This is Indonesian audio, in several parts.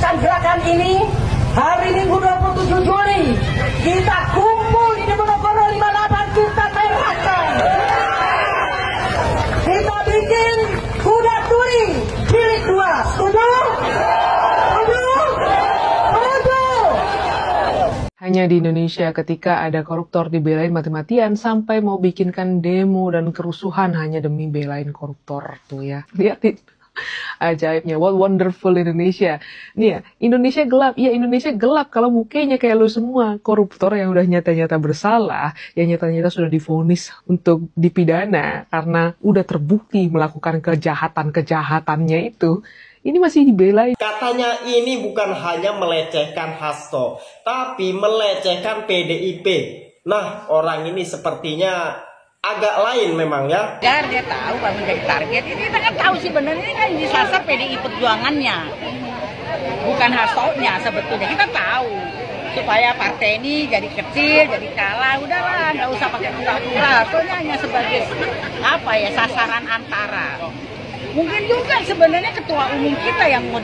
teruskan gerakan ini. Hari Minggu 27 Juli kita kumpul di Diponegoro 58, kita merahkan. Kita bikin kuda turi jilid 2. Setuju? Hanya di Indonesia ketika ada koruptor dibelain mati-matian sampai mau bikinkan demo dan kerusuhan hanya demi belain koruptor tuh ya. Lihat itu. Ajaibnya, what wonderful Indonesia. Nih ya, Indonesia gelap. Ya Indonesia gelap kalau mukanya kayak lu semua. Koruptor yang udah nyata-nyata bersalah, yang nyata-nyata sudah divonis untuk dipidana karena udah terbukti melakukan kejahatan-kejahatannya itu. Ini masih dibelain. Katanya ini bukan hanya melecehkan Hasto, tapi melecehkan PDIP. Nah, orang ini sepertinya agak lain memang ya. Dia tahu kalau menjadi target. Ini kita kan tahu sih benar ini kan disasar PDI Perjuangannya. Bukan Hasto-nya sebetulnya. Kita tahu. Supaya partai ini jadi kecil, jadi kalah. Udahlah, nggak usah pakai pura-pura. Soalnya hanya sebagai sasaran antara. Mungkin juga sebenarnya ketua umum kita yang mau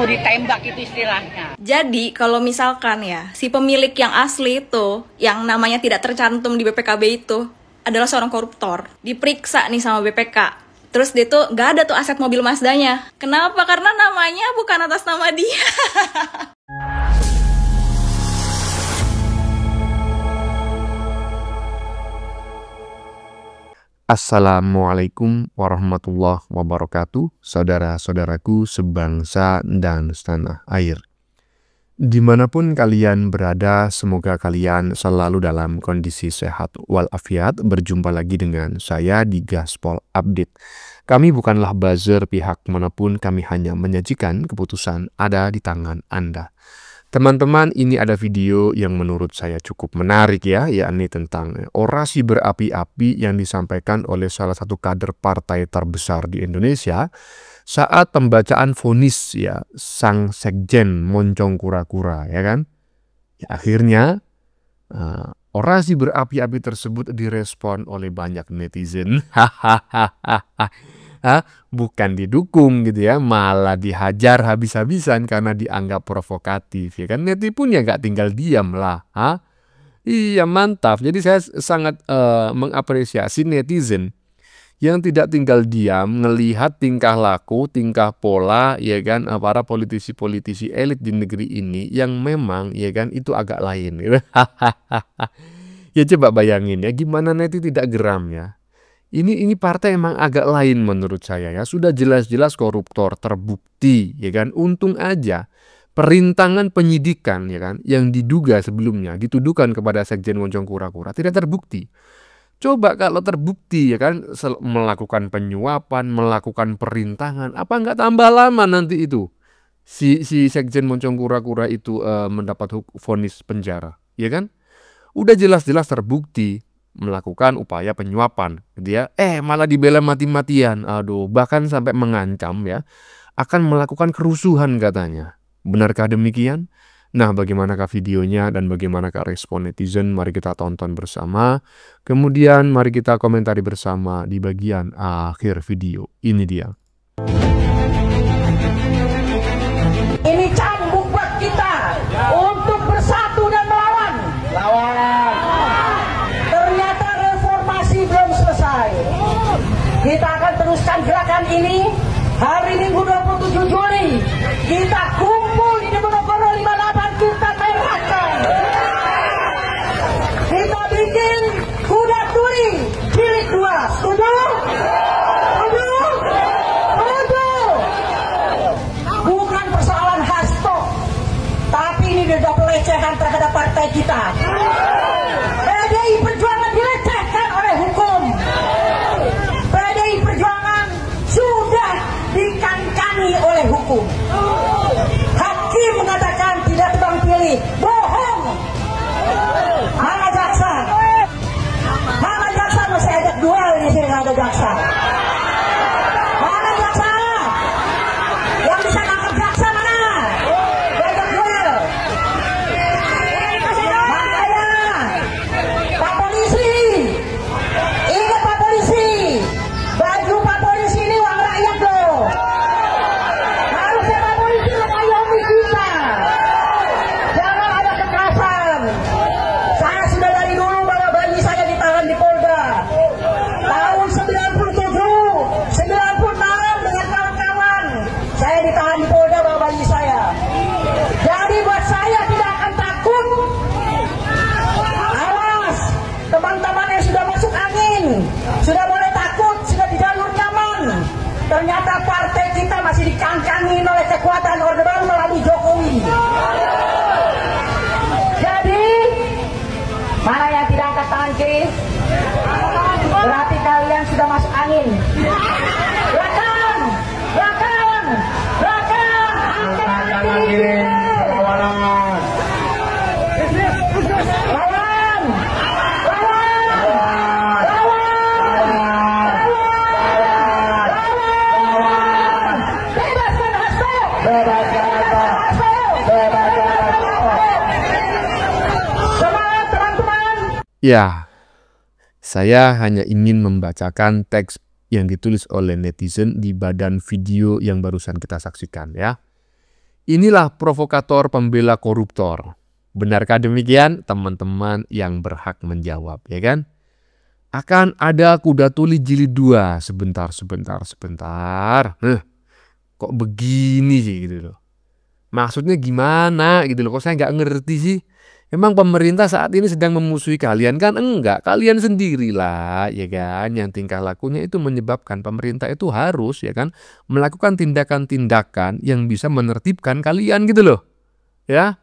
ditembak itu istilahnya. Jadi kalau misalkan ya si pemilik yang asli itu yang namanya tidak tercantum di BPKB itu adalah seorang koruptor, diperiksa nih sama BPK. Terus dia tuh gak ada tuh aset mobil Mazdanya. Kenapa? Karena namanya bukan atas nama dia. Assalamualaikum warahmatullahi wabarakatuh, saudara-saudaraku sebangsa dan setanah air. Dimanapun kalian berada, semoga kalian selalu dalam kondisi sehat walafiat. Berjumpa lagi dengan saya di Gaspol Update. Kami bukanlah buzzer pihak manapun, kami hanya menyajikan keputusan ada di tangan Anda. Teman-teman, ini ada video yang menurut saya cukup menarik ya, yakni tentang orasi berapi-api yang disampaikan oleh salah satu kader partai terbesar di Indonesia saat pembacaan vonis ya sang sekjen Moncong Kura-Kura ya kan. Ya, akhirnya orasi berapi-api tersebut direspon oleh banyak netizen. Bukan didukung gitu ya, malah dihajar habis-habisan karena dianggap provokatif ya kan. Netizen pun ya gak tinggal diam lah. Iya mantap. Jadi saya sangat mengapresiasi netizen yang tidak tinggal diam ngelihat tingkah laku, tingkah pola ya kan para politisi-politisi elit di negeri ini yang memang ya kan itu agak lain gitu. Ya coba bayangin ya gimana netizen tidak geram ya. Ini partai emang agak lain menurut saya ya. Sudah jelas-jelas koruptor terbukti ya kan. Untung aja perintangan penyidikan ya kan yang diduga sebelumnya dituduhkan kepada Sekjen Moncong Kura-Kura tidak terbukti. Coba kalau terbukti ya kan melakukan penyuapan, melakukan perintangan, apa nggak tambah lama nanti itu si Sekjen Moncong Kura-Kura itu mendapat vonis penjara ya kan. Udah jelas-jelas terbukti melakukan upaya penyuapan gitu ya, malah dibela mati-matian. Aduh, bahkan sampai mengancam ya akan melakukan kerusuhan katanya. Benarkah demikian? Nah, bagaimanakah videonya dan bagaimanakah respon netizen? Mari kita tonton bersama. Kemudian mari kita komentari bersama di bagian akhir video. Ini dia. Ini cambuk buat kita untuk bersatu dan melawan. Ternyata reformasi belum selesai. Kita akan teruskan gerakan ini. Hari Minggu 27 Juli kita kumpul di Diponegoro 58, kita merahkan. Kita bikin kuda turi jilid 2. Setuju? Bukan persoalan Hasto, tapi ini sudah pelecehan terhadap partai kita. PDI Perjuangan dilecehkan oleh hukum. PDI Perjuangan sudah dikancani oleh hukum. Hakim mengatakan tidak tebang pilih. Bohong. Mana jaksa? Mana jaksa? Masih ajak duel di sini, nggak ada jaksa. Mana jaksa? Yang bisa nangkep jaksa mana? Diajak duel. Makanya Mana yang tidak angkat tangan kiri? Berarti kalian sudah masuk angin. Belakang, belakang, belakang. Angkat tangan kiri. Lawan, lawan, lawan. Bebaskan Hasto. Bebaskan Hasto. Semangat teman-teman. Ya, saya hanya ingin membacakan teks yang ditulis oleh netizen di badan video yang barusan kita saksikan ya. Inilah provokator pembela koruptor. Benarkah demikian? Teman-teman yang berhak menjawab, ya kan? Akan ada kuda tuli jilid 2. Sebentar. Kok begini sih gitu loh. Maksudnya gimana gitu loh. Kok saya nggak ngerti sih. Emang pemerintah saat ini sedang memusuhi kalian kan? Enggak, kalian sendirilah ya kan, yang tingkah lakunya itu menyebabkan pemerintah itu harus ya kan melakukan tindakan-tindakan yang bisa menertibkan kalian gitu loh. Ya.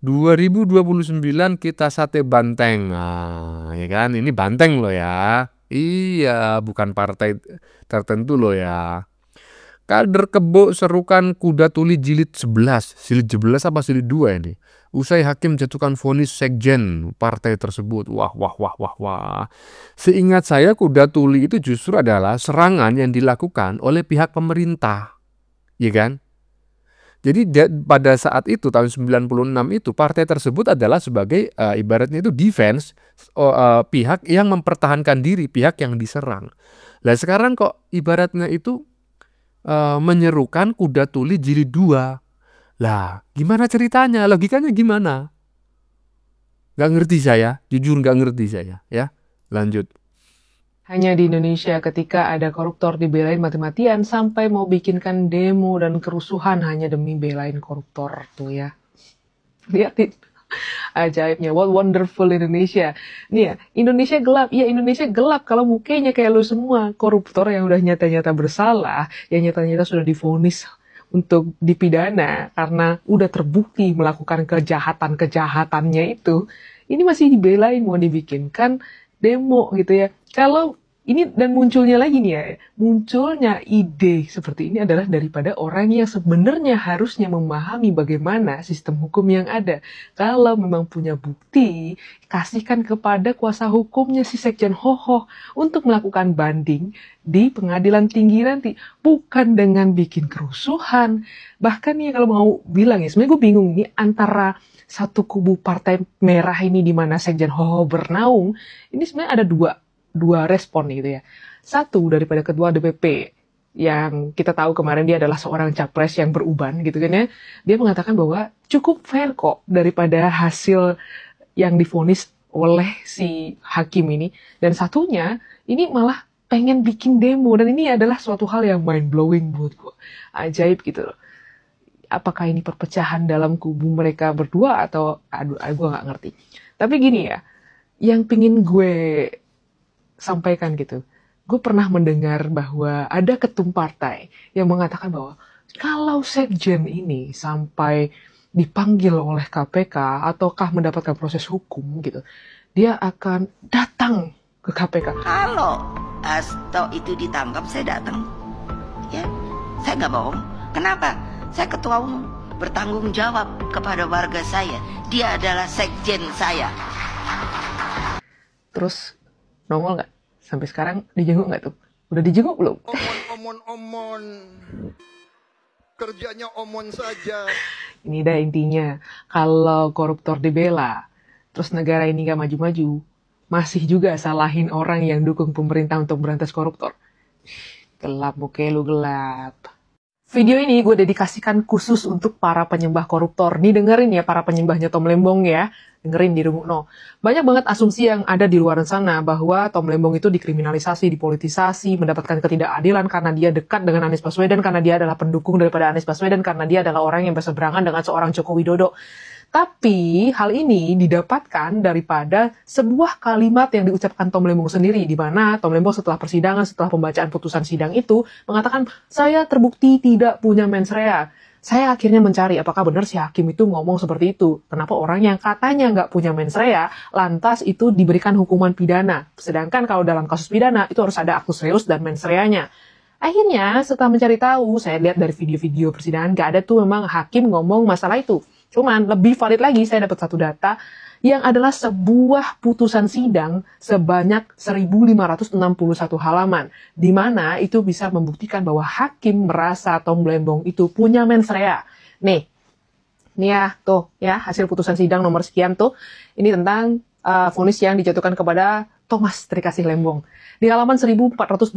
2029 kita sate banteng. Nah, ya kan, ini banteng loh ya. Iya, bukan partai tertentu loh ya. Kader Kebo serukan kuda tuli jilid 11. Jilid 11 apa jilid 2 ini? Usai hakim jatuhkan vonis sekjen partai tersebut. Wah. Seingat saya kuda tuli itu justru adalah serangan yang dilakukan oleh pihak pemerintah. Ya kan? Jadi pada saat itu tahun 96 itu partai tersebut adalah sebagai ibaratnya itu defense pihak yang mempertahankan diri pihak yang diserang. Lah sekarang kok ibaratnya itu menyerukan kuda tuli jilid 2. Lah, gimana ceritanya? Logikanya gimana? Gak ngerti saya, jujur gak ngerti saya, ya. Lanjut. Hanya di Indonesia ketika ada koruptor dibelain mati-matian sampai mau bikinkan demo dan kerusuhan hanya demi belain koruptor tuh ya. Lihat ajaibnya, what wonderful Indonesia. Nih ya, Indonesia gelap. Iya, Indonesia gelap kalau mukanya kayak lu semua. Koruptor yang udah nyata-nyata bersalah, yang nyata-nyata sudah divonis untuk dipidana karena udah terbukti melakukan kejahatan-kejahatannya itu. Ini masih dibelain, mau dibikinkan demo gitu ya. Kalau ini dan munculnya lagi nih ya, munculnya ide seperti ini adalah daripada orang yang sebenarnya harusnya memahami bagaimana sistem hukum yang ada. Kalau memang punya bukti, kasihkan kepada kuasa hukumnya si Sekjen Hoho untuk melakukan banding di pengadilan tinggi nanti. Bukan dengan bikin kerusuhan. Bahkan nih kalau mau bilang ya, sebenarnya gue bingung nih antara satu kubu partai merah ini di mana Sekjen Hoho bernaung, ini sebenarnya ada dua respon gitu ya. Satu daripada ketua DPP yang kita tahu kemarin dia adalah seorang capres yang beruban gitu kan ya. Dia mengatakan bahwa cukup fair kok daripada hasil yang divonis oleh si hakim ini. Dan satunya ini malah pengen bikin demo dan ini adalah suatu hal yang mind blowing buat gue. Ajaib gitu loh. Apakah ini perpecahan dalam kubu mereka berdua atau gue gak ngerti. Tapi gini ya, yang pingin gue sampaikan gitu. Gue pernah mendengar bahwa ada ketum partai yang mengatakan bahwa kalau sekjen ini sampai dipanggil oleh KPK ataukah mendapatkan proses hukum gitu, dia akan datang ke KPK. Kalau Hasto itu ditangkap, saya datang. Ya, saya nggak bohong. Kenapa? Saya ketua umum, bertanggung jawab kepada warga saya. Dia adalah sekjen saya. Terus nongol nggak? Sampai sekarang dijenguk nggak tuh? Udah dijenguk belum? Omon. Kerjanya omon saja. Ini dah intinya. Kalau koruptor dibela, terus negara ini nggak maju-maju, masih juga salahin orang yang dukung pemerintah untuk berantas koruptor. Gelap, muka lu gelap. Video ini gue dedikasikan khusus untuk para penyembah koruptor. Nih dengerin ya para penyembahnya Tom Lembong ya. Dengerin di Rumukno. Banyak banget asumsi yang ada di luar sana bahwa Tom Lembong itu dikriminalisasi, dipolitisasi, mendapatkan ketidakadilan karena dia dekat dengan Anies Baswedan, karena dia adalah pendukung daripada Anies Baswedan, karena dia adalah orang yang berseberangan dengan seorang Joko Widodo. Tapi hal ini didapatkan daripada sebuah kalimat yang diucapkan Tom Lembong sendiri, di mana Tom Lembong setelah persidangan, setelah pembacaan putusan sidang itu mengatakan, saya terbukti tidak punya mens rea. Saya akhirnya mencari apakah benar si hakim itu ngomong seperti itu. Kenapa orang yang katanya nggak punya mens rea, lantas itu diberikan hukuman pidana. Sedangkan kalau dalam kasus pidana, itu harus ada actus reus dan mens rea-nya. Akhirnya setelah mencari tahu, saya lihat dari video-video persidangan, nggak ada tuh memang hakim ngomong masalah itu. Cuman lebih valid lagi, saya dapat satu data, yang adalah sebuah putusan sidang sebanyak 1561 halaman, di mana itu bisa membuktikan bahwa hakim merasa Tom Lembong itu punya mens rea. Nih ya, tuh ya, hasil putusan sidang nomor sekian tuh, ini tentang vonis yang dijatuhkan kepada Thomas Trikasih Lembong. Di halaman 1422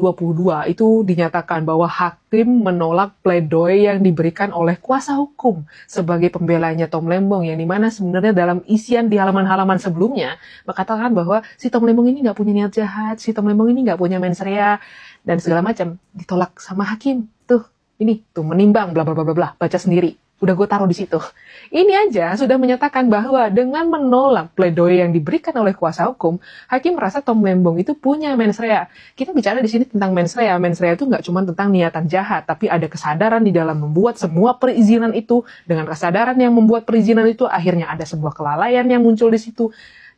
itu dinyatakan bahwa hakim menolak pledoi yang diberikan oleh kuasa hukum sebagai pembelanya Tom Lembong, yang dimana sebenarnya dalam isian di halaman-halaman sebelumnya mengatakan bahwa si Tom Lembong ini nggak punya niat jahat, si Tom Lembong ini nggak punya mens rea, dan segala macam. Ditolak sama hakim. Tuh, ini tuh menimbang bla bla bla bla, baca sendiri. Udah gue taruh di situ. Ini aja sudah menyatakan bahwa dengan menolak pledoi yang diberikan oleh kuasa hukum, hakim merasa Tom Lembong itu punya mens rea. Kita bicara di sini tentang mens rea. Mens rea itu nggak cuma tentang niatan jahat, tapi ada kesadaran di dalam membuat semua perizinan itu. Dengan kesadaran yang membuat perizinan itu, akhirnya ada sebuah kelalaian yang muncul di situ.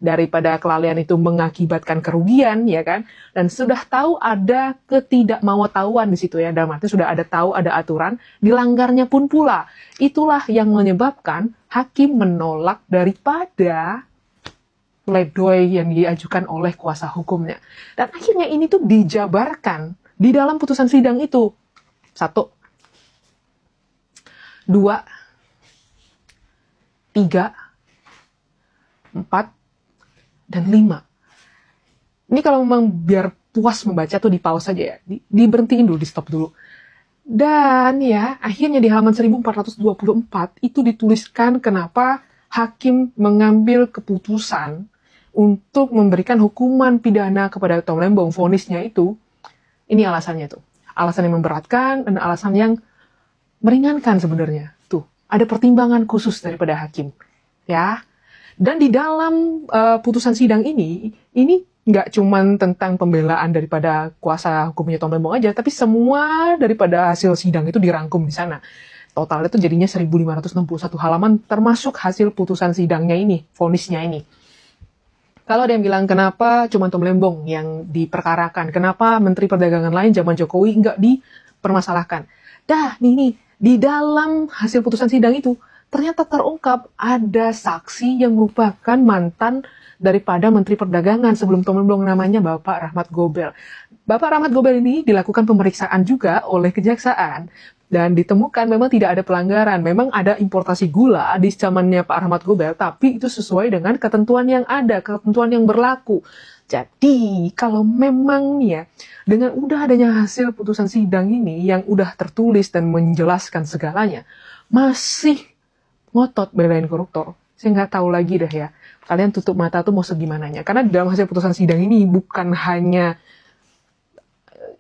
Daripada kelalaian itu mengakibatkan kerugian, ya kan? Dan sudah tahu ada ketidakmauan di situ ya, dalam arti sudah ada tahu ada aturan, dilanggarnya pun pula. Itulah yang menyebabkan hakim menolak daripada pledoi yang diajukan oleh kuasa hukumnya. Dan akhirnya ini tuh dijabarkan di dalam putusan sidang itu. 1, 2, 3, 4, dan 5. Ini kalau memang biar puas membaca tuh di pause saja ya. Diberhentiin dulu, di stop dulu. Dan ya, akhirnya di halaman 1424 itu dituliskan kenapa hakim mengambil keputusan untuk memberikan hukuman pidana kepada Tom Lembong. Vonisnya itu, ini alasannya tuh. Alasan yang memberatkan dan alasan yang meringankan sebenarnya. Tuh, ada pertimbangan khusus daripada hakim. Ya. Dan di dalam putusan sidang ini nggak cuman tentang pembelaan daripada kuasa hukumnya Tom Lembong aja, tapi semua daripada hasil sidang itu dirangkum di sana. Totalnya itu jadinya 1561 halaman, termasuk hasil putusan sidangnya ini, vonisnya ini. Kalau ada yang bilang kenapa cuma Tom Lembong yang diperkarakan, kenapa Menteri Perdagangan lain zaman Jokowi nggak dipermasalahkan. Dah, nih, di dalam hasil putusan sidang itu, ternyata terungkap ada saksi yang merupakan mantan daripada Menteri Perdagangan sebelum Tom Lembong, namanya Bapak Rahmat Gobel. Bapak Rahmat Gobel ini dilakukan pemeriksaan juga oleh kejaksaan dan ditemukan memang tidak ada pelanggaran. Memang ada importasi gula di zamannya Pak Rahmat Gobel, tapi itu sesuai dengan ketentuan yang ada, ketentuan yang berlaku. Jadi kalau memang ya dengan udah adanya hasil putusan sidang ini yang udah tertulis dan menjelaskan segalanya, masih ngotot belain koruptor, saya nggak tahu lagi dah ya. Kalian tutup mata tuh mau segimananya. Karena dalam hasil putusan sidang ini bukan hanya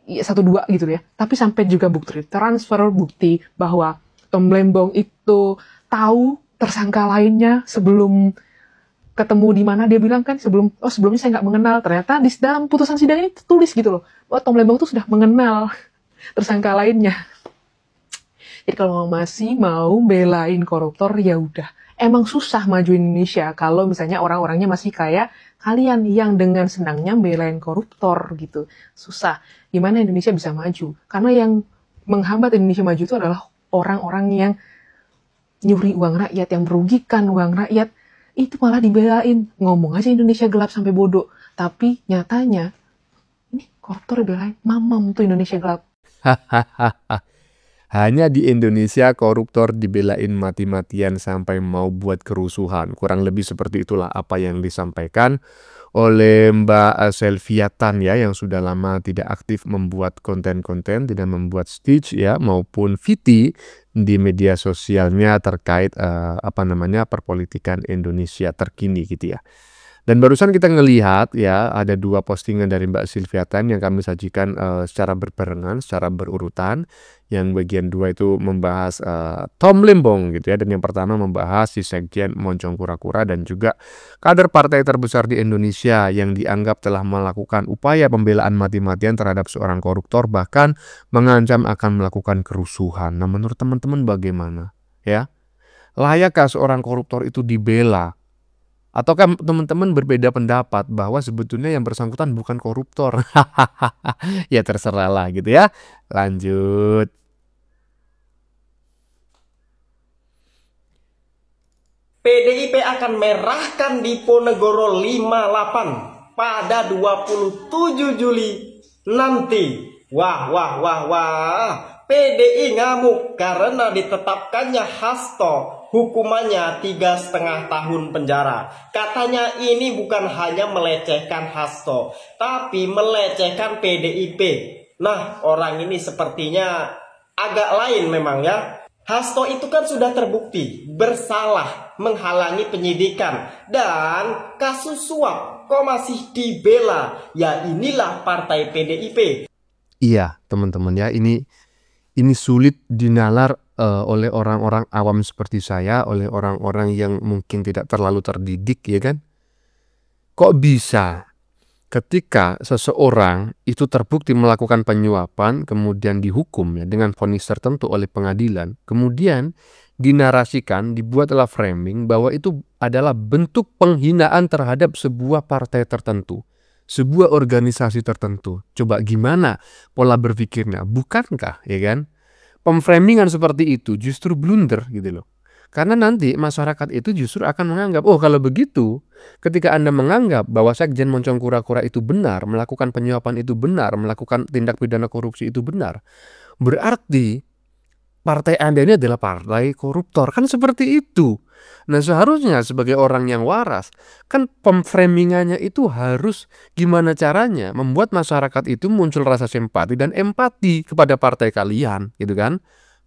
1-2 gitu ya, tapi sampai juga bukti transfer, bukti bahwa Tom Lembong itu tahu tersangka lainnya sebelum ketemu di mana. Dia bilang kan sebelumnya saya nggak mengenal. Ternyata di dalam putusan sidang ini tertulis gitu loh, bahwa Tom Lembong itu sudah mengenal tersangka lainnya. Jadi kalau masih mau belain koruptor, ya udah. Emang susah maju Indonesia kalau misalnya orang-orangnya masih kayak kalian yang dengan senangnya belain koruptor gitu. Susah. Gimana Indonesia bisa maju? Karena yang menghambat Indonesia maju itu adalah orang-orang yang nyuri uang rakyat, yang merugikan uang rakyat. Itu malah dibelain. Ngomong aja Indonesia gelap sampai bodoh. Tapi nyatanya, ini koruptor dibelain. Mamam tuh Indonesia gelap. Hahaha. Hanya di Indonesia koruptor dibelain mati-matian sampai mau buat kerusuhan. Kurang lebih seperti itulah apa yang disampaikan oleh Mbak Selviatan ya, yang sudah lama tidak aktif membuat konten-konten, tidak membuat speech ya maupun VT di media sosialnya terkait perpolitikan Indonesia terkini gitu ya. Dan barusan kita ngelihat ya, ada 2 postingan dari Mbak Selviatan yang kami sajikan secara berbarengan, secara berurutan. Yang bagian 2 itu membahas Tom Lembong gitu ya, dan yang pertama membahas si Sekjen Moncong Kura-Kura dan juga kader partai terbesar di Indonesia yang dianggap telah melakukan upaya pembelaan mati-matian terhadap seorang koruptor, bahkan mengancam akan melakukan kerusuhan. Nah, menurut teman-teman bagaimana? ya? Layakkah seorang koruptor itu dibela? Ataukah teman-teman berbeda pendapat bahwa sebetulnya yang bersangkutan bukan koruptor? Ya terserahlah gitu ya. Lanjut. PDIP akan merahkan Diponegoro 58 pada 27 Juli nanti. Wah, PDI ngamuk karena ditetapkannya Hasto hukumannya 3,5 tahun penjara. Katanya ini bukan hanya melecehkan Hasto, tapi melecehkan PDIP. Nah, orang ini sepertinya agak lain memang ya. Hasto itu kan sudah terbukti bersalah menghalangi penyidikan dan kasus suap kok masih dibela. Ya inilah partai PDIP. Iya teman-teman ya, ini sulit dinalar oleh orang-orang awam seperti saya, oleh orang-orang yang mungkin tidak terlalu terdidik ya kan. Kok bisa ketika seseorang itu terbukti melakukan penyuapan kemudian dihukum ya dengan vonis tertentu oleh pengadilan, kemudian dinarasikan, dibuatlah framing bahwa itu adalah bentuk penghinaan terhadap sebuah partai tertentu, sebuah organisasi tertentu. Coba gimana pola berpikirnya? Bukankah ya kan pemframingan seperti itu justru blunder gitu loh. Karena nanti masyarakat itu justru akan menganggap, oh kalau begitu, ketika Anda menganggap bahwa Sekjen Moncong Kura-Kura itu benar, melakukan penyuapan itu benar, melakukan tindak pidana korupsi itu benar, berarti partai Anda ini adalah partai koruptor. Kan seperti itu. Nah seharusnya sebagai orang yang waras, kan pemframingannya itu harus gimana caranya membuat masyarakat itu muncul rasa simpati dan empati kepada partai kalian, gitu kan.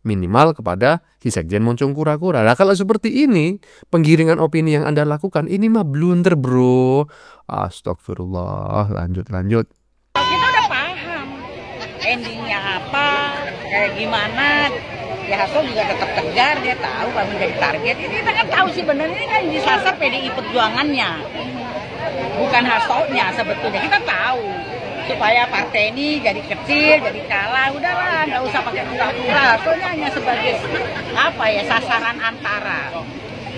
Minimal kepada si Sekjen Moncong Kura-Kura. Nah kalau seperti ini, penggiringan opini yang Anda lakukan, ini mah blunder bro. Astagfirullah. Lanjut. Kita udah paham endingnya apa, kayak gimana. Ya Hasto juga tetap kejar, dia tahu kalau menjadi target. Ini kita kan tahu sih benar, ini kan disasar PDI Perjuangannya, bukan Hastonya sebetulnya. Kita tahu supaya partai ini jadi kecil, jadi kalah, udahlah nggak usah pakai pura-pura. Soalnya hanya sebagai apa ya, sasaran antara.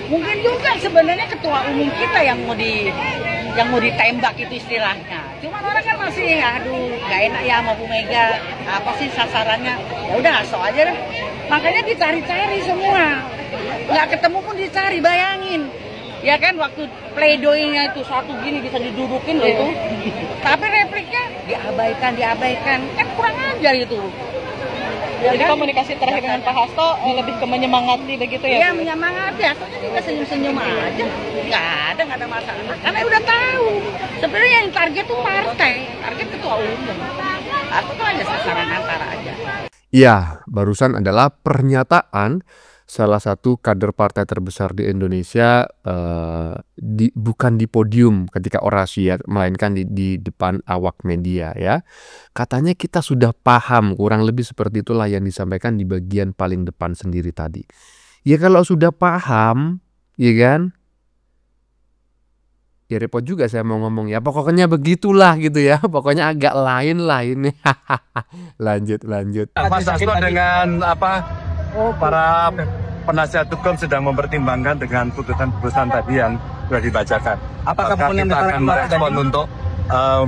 Mungkin juga sebenarnya ketua umum kita yang mau ditembak itu istilahnya. Cuman orang kan masih aduh nggak enak ya sama Bu Mega, apa sih sasarannya? Ya udah Hasto aja deh. Makanya dicari-cari semua, nggak ketemu pun dicari, bayangin. Ya kan waktu pleidoinya itu satu gini bisa didudukin gitu, tapi repliknya diabaikan, kan kurang ajar itu. Jadi komunikasi terakhir dengan Pak Hasto lebih ke menyemangati begitu ya? Iya menyemangati, Hastonya juga senyum-senyum aja, nggak ada masalah. Karena udah tahu, sebenarnya yang target tuh partai, target ketua umum. Hasto tuh hanya sasaran antara aja. Ya, barusan adalah pernyataan salah satu kader partai terbesar di Indonesia, bukan di podium ketika orasi ya, melainkan di depan awak media ya. Katanya kita sudah paham, kurang lebih seperti itulah yang disampaikan di bagian paling depan sendiri tadi. Ya kalau sudah paham, ya kan? Ya repot juga saya mau ngomong ya, pokoknya begitulah gitu ya, pokoknya agak lain lah ini. Lanjut. Mas Hasto dengan para penasihat hukum sedang mempertimbangkan dengan putusan tadi yang sudah dibacakan. Apakah kita akan merespon untuk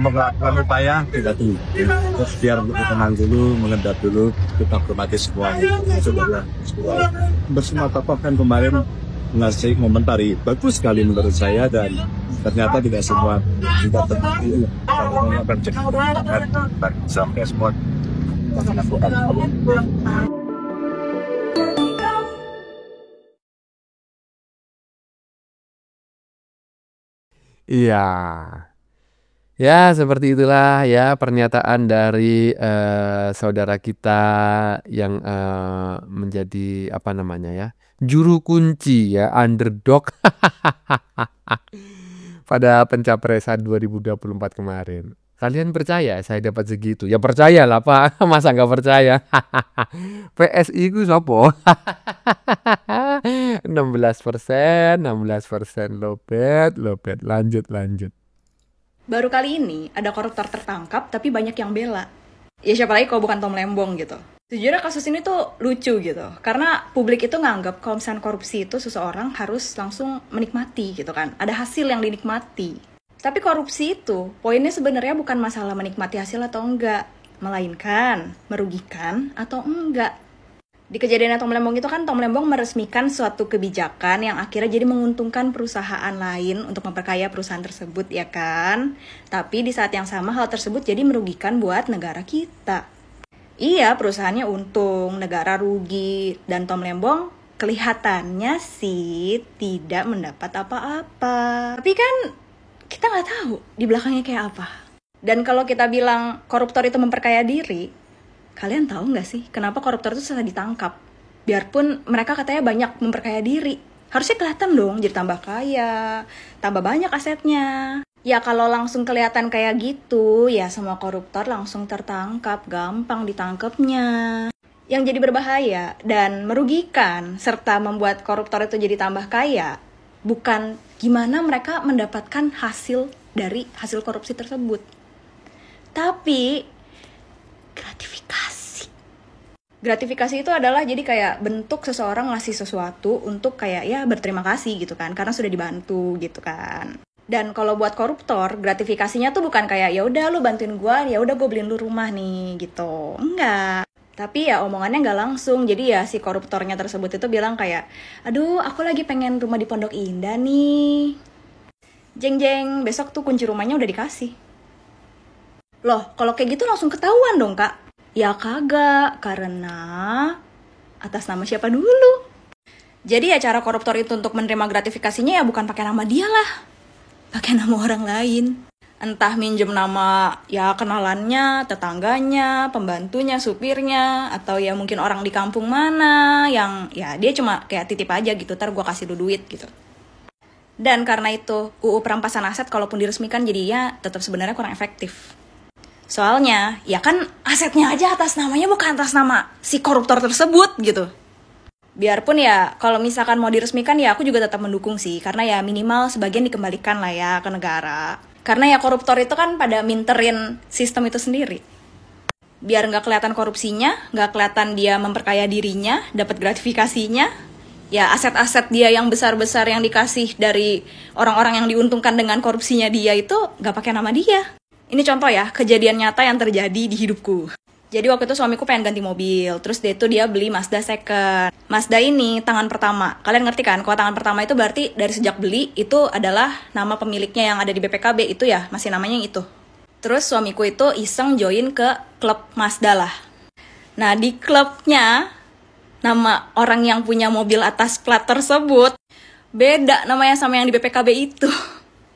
melakukan upaya tidak dulu, terus biar tenang dulu, mengendap dulu, kita hormati semuanya. Bersama tokoh kan kemarin ngasih komentari bagus sekali menurut saya, dan ternyata tidak semua juga terbukti sampai semua. Iya. Ya, seperti itulah ya pernyataan dari saudara kita yang menjadi apa namanya ya, juru kunci ya, underdog pada pencapresan 2024 kemarin. Kalian percaya saya dapat segitu? Ya percayalah Pak, masa nggak percaya? PSI ku sopo? 16%, lobet. Lanjut. Baru kali ini ada koruptor tertangkap tapi banyak yang bela. Ya siapa lagi kalau bukan Tom Lembong gitu. Sejujurnya kasus ini tuh lucu gitu, karena publik itu nganggap kalau misalnya korupsi itu seseorang harus langsung menikmati gitu kan, ada hasil yang dinikmati. Tapi korupsi itu poinnya sebenarnya bukan masalah menikmati hasil atau enggak, melainkan merugikan atau enggak. Di kejadian Tom Lembong itu kan Tom Lembong meresmikan suatu kebijakan yang akhirnya jadi menguntungkan perusahaan lain untuk memperkaya perusahaan tersebut ya kan. Tapi di saat yang sama hal tersebut jadi merugikan buat negara kita. Iya, perusahaannya untung, negara rugi, dan Tom Lembong kelihatannya sih tidak mendapat apa-apa. Tapi kan kita nggak tahu di belakangnya kayak apa. Dan kalau kita bilang koruptor itu memperkaya diri, kalian tahu nggak sih kenapa koruptor itu susah ditangkap? Biarpun mereka katanya banyak memperkaya diri, harusnya kelihatan dong jadi tambah kaya, tambah banyak asetnya. Ya kalau langsung kelihatan kayak gitu, ya semua koruptor langsung tertangkap, gampang ditangkapnya. Yang jadi berbahaya dan merugikan serta membuat koruptor itu jadi tambah kaya, bukan gimana mereka mendapatkan hasil dari hasil korupsi tersebut, tapi gratifikasi. Gratifikasi itu adalah jadi kayak bentuk seseorang ngasih sesuatu untuk kayak ya berterima kasih gitu kan, karena sudah dibantu gitu kan. Dan kalau buat koruptor, gratifikasinya tuh bukan kayak ya udah lu bantuin gua, ya udah gua beliin lu rumah nih gitu. Enggak. Tapi ya omongannya nggak langsung. Jadi ya si koruptornya tersebut itu bilang kayak, aduh aku lagi pengen rumah di Pondok Indah nih. Jeng-jeng, besok tuh kunci rumahnya udah dikasih. Loh, kalau kayak gitu langsung ketahuan dong kak. Ya kagak, karena atas nama siapa dulu. Jadi ya cara koruptor itu untuk menerima gratifikasinya ya bukan pakai nama dia lah, pakai nama orang lain. Entah minjem nama ya kenalannya, tetangganya, pembantunya, supirnya, atau ya mungkin orang di kampung mana yang ya dia cuma kayak titip aja gitu, ntar gue kasih lu duit gitu. Dan karena itu UU perampasan aset kalaupun diresmikan jadinya tetap sebenarnya kurang efektif. Soalnya ya kan asetnya aja atas namanya bukan atas nama si koruptor tersebut gitu. Biarpun ya kalau misalkan mau diresmikan ya aku juga tetap mendukung sih, karena ya minimal sebagian dikembalikan lah ya ke negara. Karena ya koruptor itu kan pada minterin sistem itu sendiri. Biar nggak kelihatan korupsinya, nggak kelihatan dia memperkaya dirinya, dapat gratifikasinya. Ya aset-aset dia yang besar-besar yang dikasih dari orang-orang yang diuntungkan dengan korupsinya dia itu nggak pakai nama dia. Ini contoh ya, kejadian nyata yang terjadi di hidupku. Jadi waktu itu suamiku pengen ganti mobil, terus dia beli Mazda second. Mazda ini tangan pertama. Kalian ngerti kan, kalau tangan pertama itu berarti dari sejak beli itu adalah nama pemiliknya yang ada di BPKB itu ya, masih namanya yang itu. Terus suamiku itu iseng join ke klub Mazda lah. Nah di klubnya, nama orang yang punya mobil atas plat tersebut beda namanya sama yang di BPKB itu.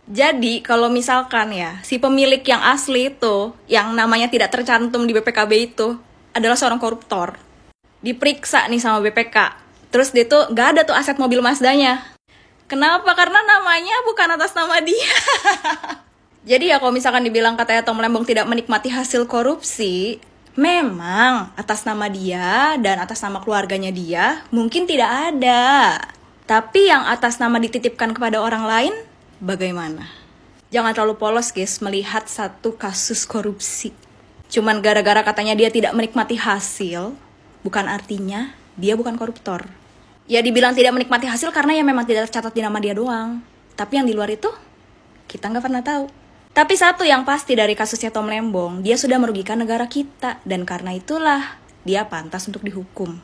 Jadi kalau misalkan ya si pemilik yang asli itu yang namanya tidak tercantum di BPKB itu adalah seorang koruptor, diperiksa nih sama BPK, terus dia tuh gak ada tuh aset mobil Mazdanya. Kenapa? Karena namanya bukan atas nama dia. Jadi ya kalau misalkan dibilang katanya Tom Lembong tidak menikmati hasil korupsi, memang atas nama dia dan atas nama keluarganya dia mungkin tidak ada. Tapi yang atas nama dititipkan kepada orang lain, bagaimana? Jangan terlalu polos guys melihat satu kasus korupsi. Cuman gara-gara katanya dia tidak menikmati hasil, bukan artinya dia bukan koruptor. Ya dibilang tidak menikmati hasil karena ya memang tidak tercatat di nama dia doang. Tapi yang di luar itu, kita nggak pernah tahu. Tapi satu yang pasti dari kasusnya Tom Lembong, dia sudah merugikan negara kita. Dan karena itulah, dia pantas untuk dihukum.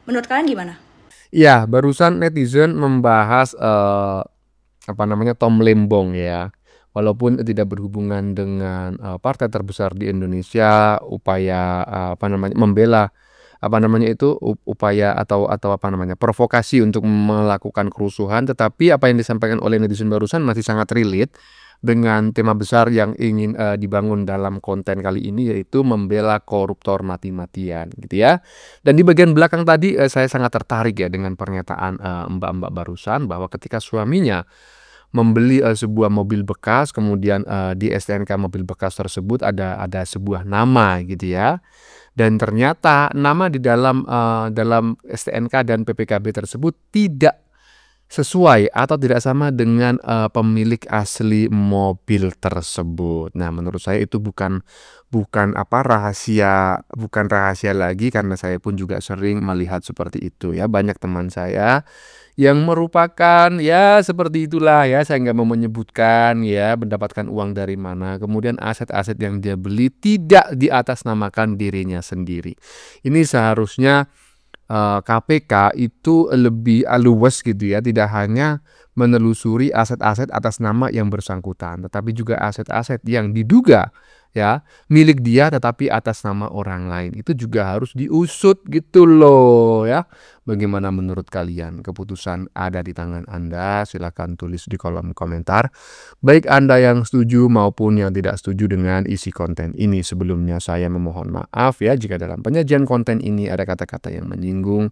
Menurut kalian gimana? Ya, barusan netizen membahas Tom Lembong ya. Walaupun tidak berhubungan dengan partai terbesar di Indonesia, upaya membela upaya atau provokasi untuk melakukan kerusuhan, tetapi apa yang disampaikan oleh netizen barusan masih sangat relate dengan tema besar yang ingin dibangun dalam konten kali ini, yaitu membela koruptor mati-matian gitu ya. Dan di bagian belakang tadi saya sangat tertarik ya dengan pernyataan mbak-mbak barusan bahwa ketika suaminya membeli sebuah mobil bekas, kemudian di STNK mobil bekas tersebut ada sebuah nama gitu ya. Dan ternyata nama di dalam STNK dan PPKB tersebut tidak sesuai atau tidak sama dengan pemilik asli mobil tersebut. Nah, menurut saya itu bukan rahasia lagi, karena saya pun juga sering melihat seperti itu ya. Banyak teman saya yang merupakan ya seperti itulah ya, saya nggak mau menyebutkan ya mendapatkan uang dari mana, kemudian aset-aset yang dia beli tidak diatasnamakan dirinya sendiri. Ini seharusnya KPK itu lebih luwes gitu ya, tidak hanya menelusuri aset-aset atas nama yang bersangkutan, tetapi juga aset-aset yang diduga ya milik dia tetapi atas nama orang lain, itu juga harus diusut gitu loh ya. Bagaimana menurut kalian? Keputusan ada di tangan Anda, silakan tulis di kolom komentar, baik Anda yang setuju maupun yang tidak setuju dengan isi konten ini. Sebelumnya saya memohon maaf ya jika dalam penyajian konten ini ada kata-kata yang menyinggung,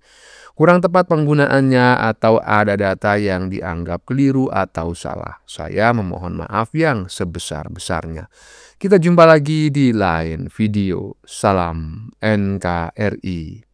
kurang tepat penggunaannya, atau ada data yang dianggap keliru atau salah. Saya memohon maaf yang sebesar-besarnya. Kita jumpa lagi di lain video. Salam NKRI.